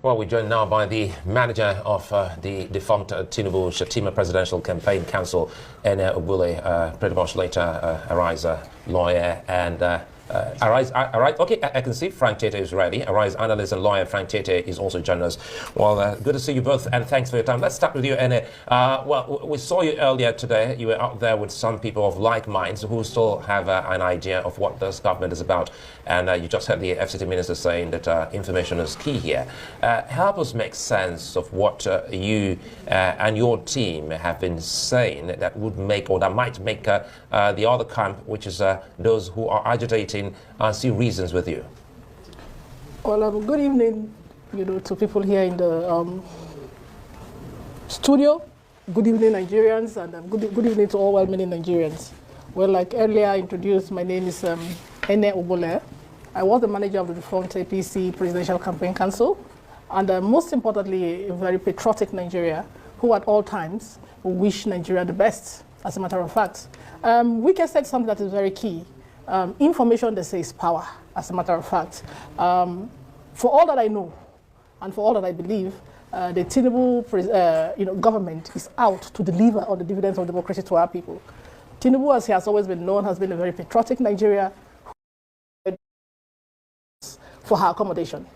Well, we're joined now by the manager of the defunct Tinubu Shatima Presidential Campaign Council, Ene Obule, pretty much later Arise lawyer and Arise, okay, I can see Frank Tietie is ready. Arise analyst and lawyer Frank Tietie is also joining us. Well, good to see you both, and thanks for your time. Let's start with you, Ene. Well, we saw you earlier today. You were out there with some people of like minds who still have an idea of what this government is about, and you just heard the FCT minister saying that information is key here. Help us make sense of what you and your team have been saying that would make, or that might make the other camp, which is those who are agitating, see reasons with you. Well, good evening, to people here in the studio. Good evening, Nigerians, and good evening to all well-meaning Nigerians. Well, like earlier introduced, my name is Ene Obule. I was the manager of the defunct APC Presidential Campaign Council, and most importantly, a very patriotic Nigeria who at all times wish Nigeria the best, as a matter of fact. Wike said something that is very key. Information, they say, is power, as a matter of fact. For all that I know, and for all that I believe, the Tinubu government is out to deliver on the dividends of democracy to our people. Tinubu, as he has always been known, has been a very patriotic Nigeria for her accommodation.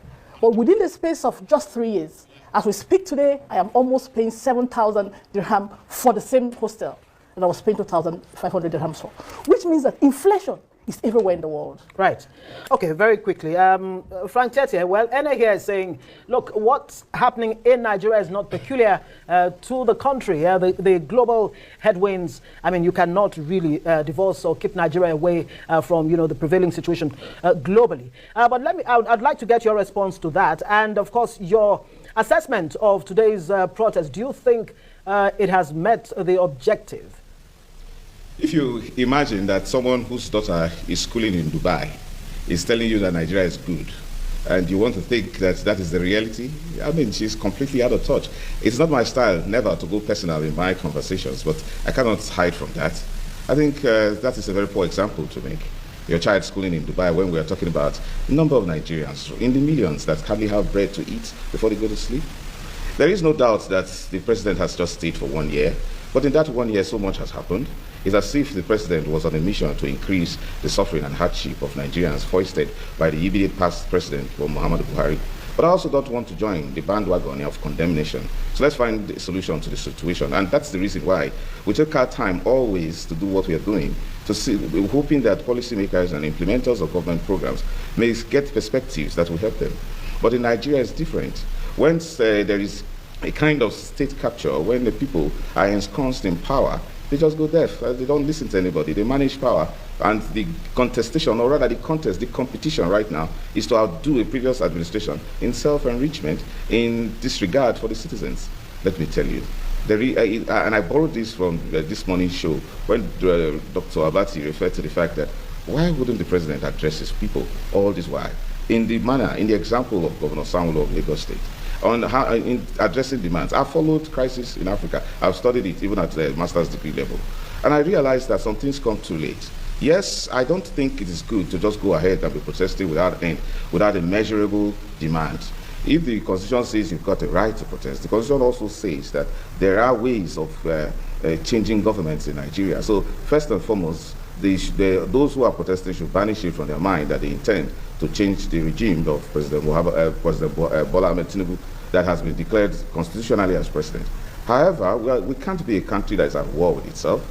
But within the space of just 3 years, as we speak today, I am almost paying 7,000 dirham for the same hostel that I was paying 2,500 dirhams for, which means that inflation is everywhere in the world. Right. Okay, very quickly. Frank Tietie, well, Ene here is saying, look, what's happening in Nigeria is not peculiar to the country. The global headwinds, I mean, you cannot really divorce or keep Nigeria away from, the prevailing situation globally. But I'd like to get your response to that. And, of course, your assessment of today's protest. Do you think it has met the objective? If you imagine that someone whose daughter is schooling in Dubai is telling you that Nigeria is good, and you want to think that that is the reality, I mean, she's completely out of touch. It's not my style, never to go personal in my conversations, but I cannot hide from that. I think that is a very poor example to make. Your child schooling in Dubai, when we are talking about a number of Nigerians in the millions that hardly have bread to eat before they go to sleep. There is no doubt that the president has just stayed for 1 year, but in that 1 year, so much has happened. It's as if the president was on a mission to increase the suffering and hardship of Nigerians foisted by the immediate past president, Muhammadu Buhari. But I also don't want to join the bandwagon of condemnation. So let's find a solution to the situation. And that's the reason why we take our time always to do what we are doing, to see, hoping that policymakers and implementers of government programs may get perspectives that will help them. But in Nigeria, it's different. Once there is a kind of state capture, when the people are ensconced in power, they just go deaf. They don't listen to anybody. They manage power. And the contestation, or rather the contest, the competition right now, is to outdo a previous administration in self-enrichment, in disregard for the citizens. Let me tell you. And I borrowed this from this morning's show, when Dr. Abati referred to the fact that why wouldn't the president address his people all this while? In the example of Governor Sanwo-Olu of Lagos State, on how in addressing demands. I've followed crisis in Africa. I've studied it even at the master's degree level. And I realized that some things come too late. Yes, I don't think it is good to just go ahead and be protesting without end, without a measurable demand. If the Constitution says you've got a right to protest, the Constitution also says that there are ways of changing governments in Nigeria. So first and foremost, those who are protesting should banish it from their mind that they intend to change the regime of President Bola Ahmed Tinubu that has been declared constitutionally as president. However, we can't be a country that is at war with itself.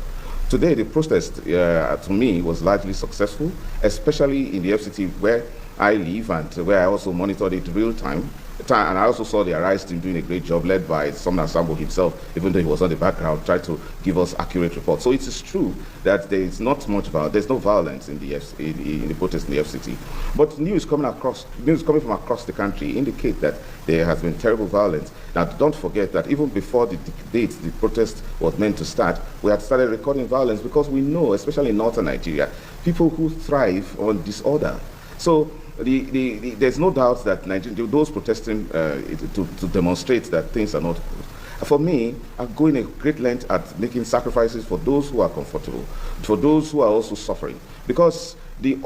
Today, the protest, to me, was largely successful, especially in the FCT where I live and where I also monitored it real time. And I also saw the Arise team doing a great job, led by Somna Sambo himself, even though he was on the background, trying to give us accurate reports. So it is true that there is not much violence. There's no violence in the protest in the FCT. But news coming from across the country indicate that there has been terrible violence. Now, don't forget that even before the date the protest was meant to start, we had started recording violence because we know, especially in northern Nigeria, people who thrive on disorder. So there's no doubt that those protesting to demonstrate that things are not good. For me, I'm going a great length at making sacrifices for those who are comfortable, for those who are also suffering, because many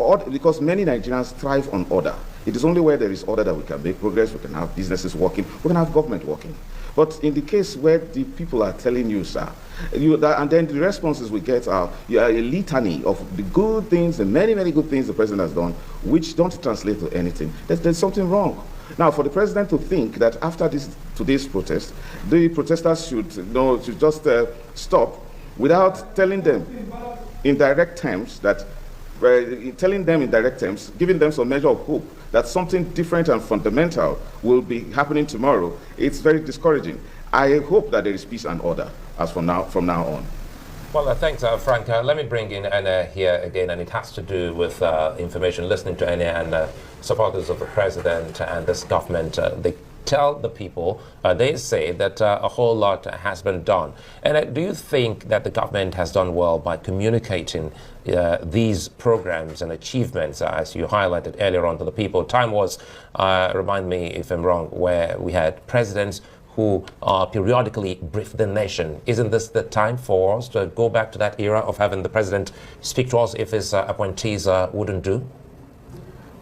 Nigerians thrive on order. It is only where there is order that we can make progress, we can have businesses working, we can have government working. But in the case where the people are telling you, sir, and then the responses we get are a litany of the good things and many, many good things the president has done, which don't translate to anything. There's something wrong. Now, for the president to think that after today's protest, the protesters should just stop without telling them in direct terms that, giving them some measure of hope that something different and fundamental will be happening tomorrow, it's very discouraging. I hope that there is peace and order as from now on. Well, thanks, Frank. Let me bring in Anna here again, and it has to do with information. Listening to Anna and supporters of the president and this government, they tell the people, they say that a whole lot has been done. And do you think that the government has done well by communicating these programs and achievements, as you highlighted earlier on, to the people? Time was, remind me if I'm wrong, where we had presidents who periodically brief the nation. Isn't this the time for us to go back to that era of having the president speak to us if his appointees wouldn't do?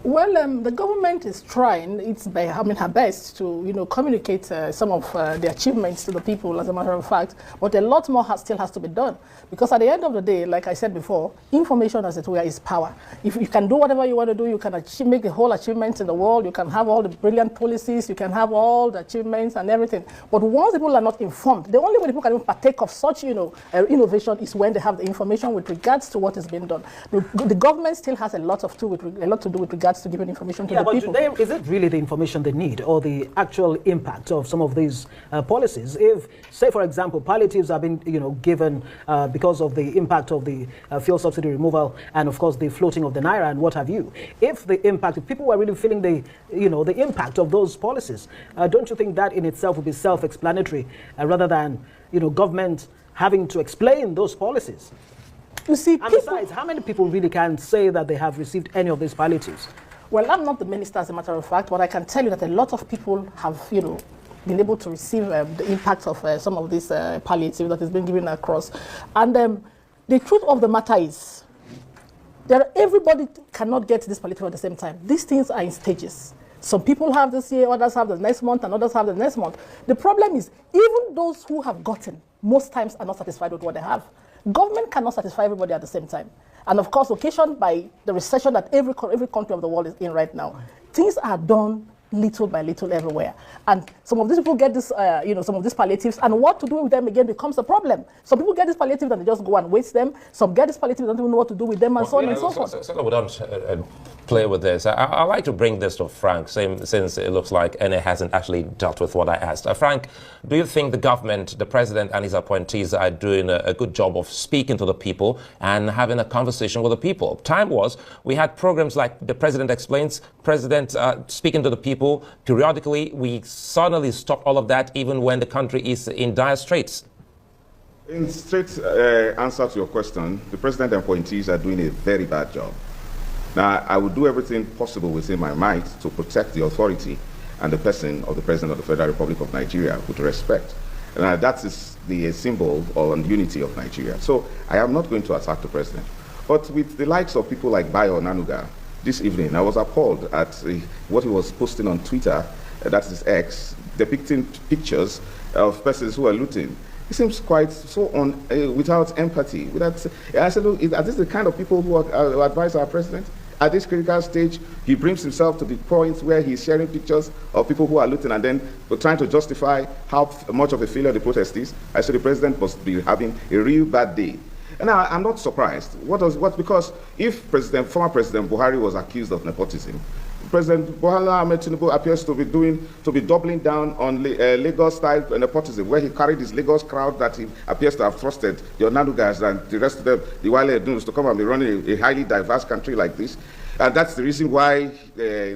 Well, the government is trying her best to, communicate some of the achievements to the people, as a matter of fact. But a lot more still has to be done. Because at the end of the day, like I said before, information, as it were, is power. If you can do whatever you want to do, you can make the whole achievements in the world, you can have all the brilliant policies, you can have all the achievements and everything. But once people are not informed, the only way people can even partake of such, innovation is when they have the information with regards to what is being done. The government still has a lot to do with regards to giving information to the people. But is it really the information they need or the actual impact of some of these policies? If, say, for example, palliatives have been given because of the impact of the fuel subsidy removal and, of course, the floating of the naira and what have you, if people were really feeling the impact of those policies, don't you think that in itself would be self-explanatory rather than government having to explain those policies? You see, and besides, how many people really can say that they have received any of these palliatives? Well, I'm not the minister, as a matter of fact, but I can tell you that a lot of people have, been able to receive the impact of some of this palliative that is being given across. And the truth of the matter is, everybody cannot get this palliative at the same time. These things are in stages. Some people have this year, others have the next month, and others have the next month. The problem is, even those who have gotten, most times are not satisfied with what they have. Government cannot satisfy everybody at the same time. And of course, occasioned by the recession that every country of the world is in right now, things are done little by little everywhere. And some of these people get this, some of these palliatives, and what to do with them again becomes a problem. Some people get these palliatives and they just go and waste them. Some get these palliatives and don't even know what to do with them, and so on and so forth. So we don't play with this. I'd like to bring this to Frank, since it looks like NA hasn't actually dealt with what I asked. Frank, do you think the government, the president and his appointees are doing a good job of speaking to the people and having a conversation with the people? Time was, we had programs like the President Explains, President speaking to the people. Periodically, we suddenly stopped all of that, even when the country is in dire straits. In straight answer to your question, the president and appointees are doing a very bad job. Now, I will do everything possible within my might to protect the authority and the person of the President of the Federal Republic of Nigeria with respect. And that is the symbol of unity of Nigeria. So I am not going to attack the president. But with the likes of people like Bayo Nanuga, this evening, I was appalled at what he was posting on Twitter, that is X, depicting pictures of persons who are looting. He seems quite so without empathy. I said, look, are these the kind of people who advise our president? At this critical stage, he brings himself to the point where he's sharing pictures of people who are looting and then trying to justify how much of a failure the protest is. I said the president must be having a real bad day. And I'm not surprised. Because if former President Buhari was accused of nepotism, President Bola Tinubu appears to be doubling down on Lagos-style nepotism, where he carried his Lagos crowd that he appears to have trusted, the Onanugas and the rest of them, the Wale Edunus, to come and be running a highly diverse country like this. And that's the reason why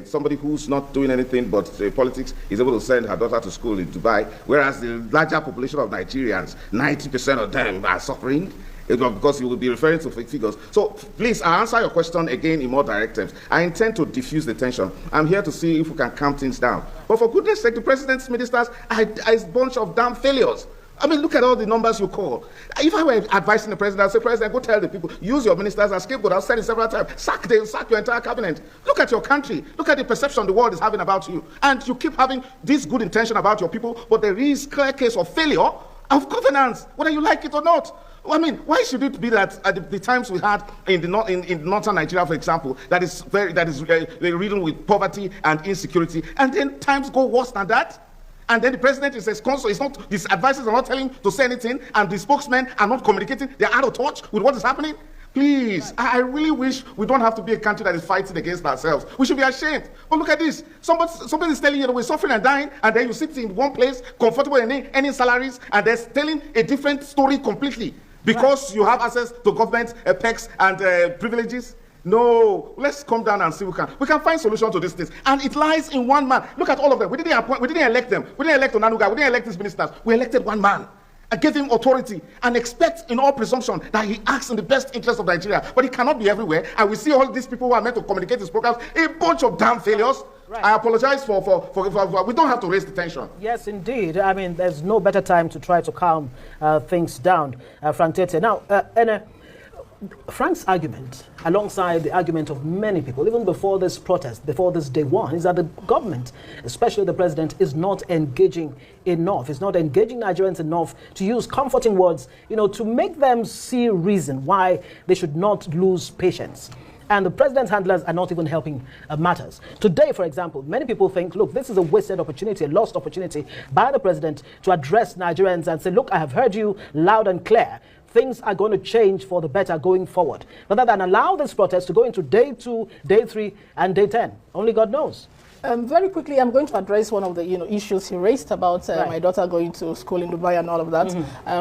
somebody who's not doing anything but politics is able to send her daughter to school in Dubai, whereas the larger population of Nigerians, 90% of them are suffering. Because you will be referring to fake figures. So please, I'll answer your question again in more direct terms. I intend to diffuse the tension. I'm here to see if we can calm things down. But for goodness sake, the president's ministers are a bunch of damn failures. I mean, look at all the numbers you call. If I were advising the president, I'd say, President, go tell the people, use your ministers as scapegoat. I've said it several times. Sack your entire cabinet. Look at your country. Look at the perception the world is having about you. And you keep having this good intention about your people, but there is clear case of failure of governance, whether you like it or not. I mean, why should it be that at the times we had in northern Nigeria, for example, that is riddled with poverty and insecurity, and then times go worse than that? And then the president is his advisors are not telling him to say anything, and the spokesmen are not communicating. They're out of touch with what is happening. Please, I really wish we don't have to be a country that is fighting against ourselves. We should be ashamed. But look at this. Somebody is telling you that we're suffering and dying, and then you sit in one place, comfortable and earning salaries, and they're telling a different story completely because you have access to government perks and privileges. No, let's come down and see we can find solution to these things. And it lies in one man. Look at all of them. We didn't elect them. We didn't elect Onanuga. We didn't elect these ministers. We elected one man. I gave him authority and expect in all presumption that he acts in the best interest of Nigeria. But he cannot be everywhere. And we see all these people who are meant to communicate his programs, a bunch of damn failures. Right. I apologize for we don't have to raise the tension. Yes, indeed. I mean, there's no better time to try to calm things down, Frank Tietie. Now, Frank's argument, alongside the argument of many people, even before this protest, before this day one, is that the government, especially the president, is not engaging enough. It's not engaging Nigerians enough to use comforting words, to make them see reason why they should not lose patience. And the president's handlers are not even helping matters. Today, for example, many people think, look, this is a wasted opportunity, a lost opportunity by the president to address Nigerians and say, look, I have heard you loud and clear. Things are going to change for the better going forward. Rather than allow this protest to go into day 2, day 3, and day 10. Only God knows. Very quickly, I'm going to address one of the issues he raised about my daughter going to school in Dubai and all of that.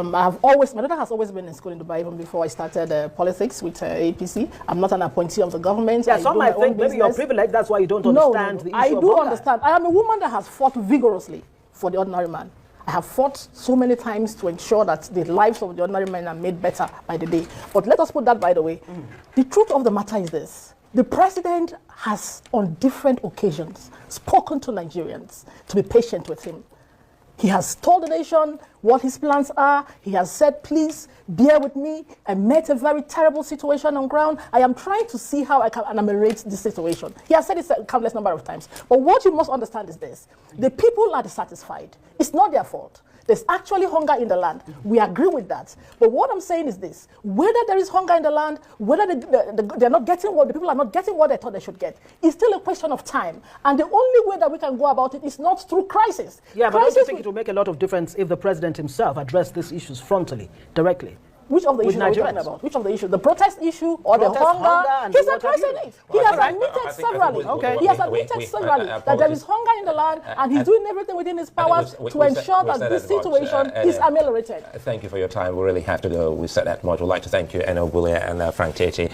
My daughter has always been in school in Dubai even before I started politics with APC. I'm not an appointee of the government. Yeah, some might think maybe you're privileged, that's why you don't understand the issue. I do understand. I am a woman that has fought vigorously for the ordinary man. I have fought so many times to ensure that the lives of the ordinary men are made better by the day. But let us put that by the way. The truth of the matter is this. The president has, on different occasions, spoken to Nigerians to be patient with him. He has told the nation what his plans are. He has said, please, bear with me. I met a very terrible situation on ground. I am trying to see how I can ameliorate this situation. He has said it a countless number of times. But what you must understand is this. The people are dissatisfied. It's not their fault. There's actually hunger in the land. We agree with that. But what I'm saying is this. Whether there is hunger in the land, whether they're not getting what the people are not getting what they thought they should get, it's still a question of time. And the only way that we can go about it is not through crisis. Yeah, but don't you think it will make a lot of difference if the president himself addressed these issues frontally, directly? Which of the issues are we talking about? Which of the issues? The protest issue or the hunger? He's addressing it. He has admitted severally. He has admitted severally that there is hunger in the land and he's doing everything within his powers to ensure that this situation is ameliorated. Thank you for your time. We really have to go. We said that much. We'd like to thank you, Ene Ogbulie and Frank Tietie.